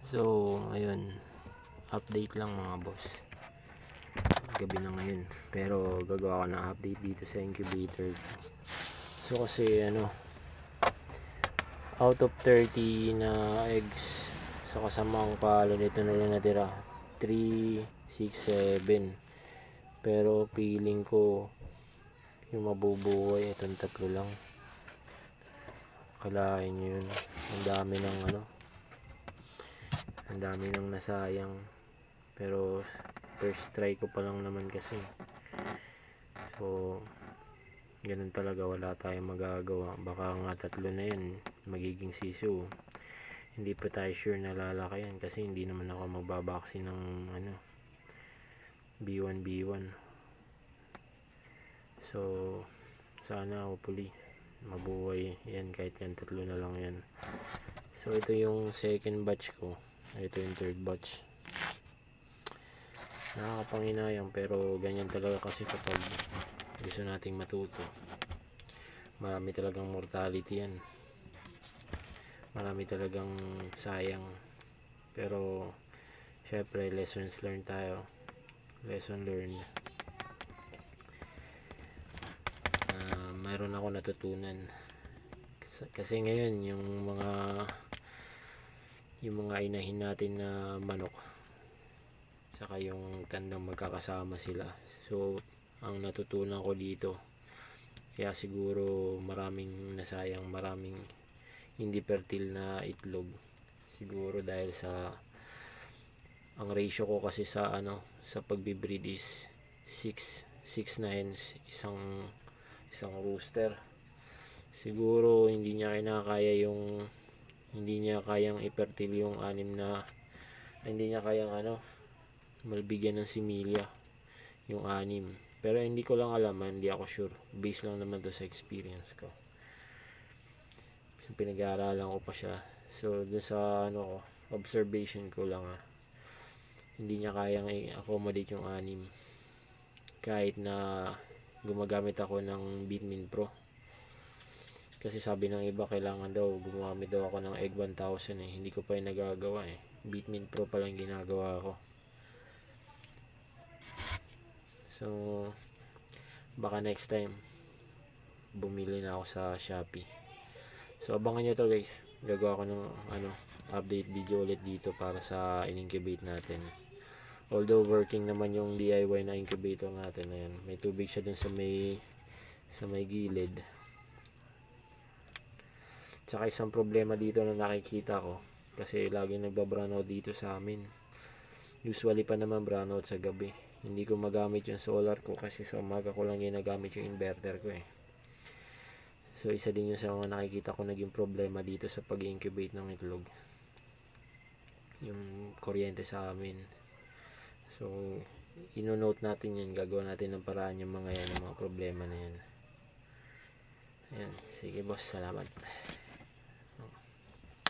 So, ayun, update lang mga boss. Gabi na ngayon, pero gagawa ko ng update dito sa incubator. So kasi out of 30 na eggs sa kasamang palo nito na lang natira 3, 6, 7. Pero feeling ko yung mabubuhay itong 3 lang. Kalahin nyo yun, ang dami nang nasayang. Pero first try ko pa lang naman kasi. So ganun talaga, wala tayong magagawa. Baka nga 3 na yan magiging siso. Hindi pa tayo sure na lalaki yan kasi hindi naman ako magbabaksin ng B1. So sana hopefully mabuhay yan kahit yan 3 na lang yan. So ito yung second batch ko, ito yung third batch. Nakakapanginayang, pero ganyan talaga kasi kapag gusto nating matuto. Marami talagang mortality yan, marami talagang sayang. Pero syempre lessons learned tayo, lesson learned. Mayroon ako natutunan kasi ngayon yung mga inahin natin na manok saka yung tandang magkakasama sila. So ang natutunan ko dito, kaya siguro maraming nasayang, maraming hindi fertile na itlog, siguro dahil sa ang ratio ko kasi sa sa pagbibreed is 6 na hens, isang rooster. Siguro hindi niya kayang i-fertile yung hindi niya kayang malbigyan ng similya yung 6. Pero hindi ko lang alam, hindi ako sure, based lang naman to sa experience ko. So, pinag-aaralan ko pa siya. So dun sa observation ko lang, hindi niya kayang i-accommodate yung 6 kahit na gumagamit ako ng Bitmin Pro. Kasi sabi ng iba, kailangan daw gumamit daw ako ng Egg 1000 hindi ko pa yung nagagawa Bitmin Pro pa lang ginagawa ko. So baka next time bumili na ako sa Shopee. So abangan nyo to guys, gagawa ko ng update video ulit dito para sa in-incubate natin. Although working naman yung DIY na incubator natin na yan. May tubig siya dun sa may gilid. Tsaka isang problema dito na nakikita ko, kasi laging nagba-brownout dito sa amin. Usually pa naman brownout sa gabi. Hindi ko magamit yung solar ko kasi sa umaga ko lang ginagamit yung inverter ko So isa din yun sa mga nakikita ko naging problema dito sa pag-incubate ng itlog, yung kuryente sa amin. So ino-note natin yan, gagawa natin ng paraan yung mga problema na yan. Ayan, sige boss, salamat.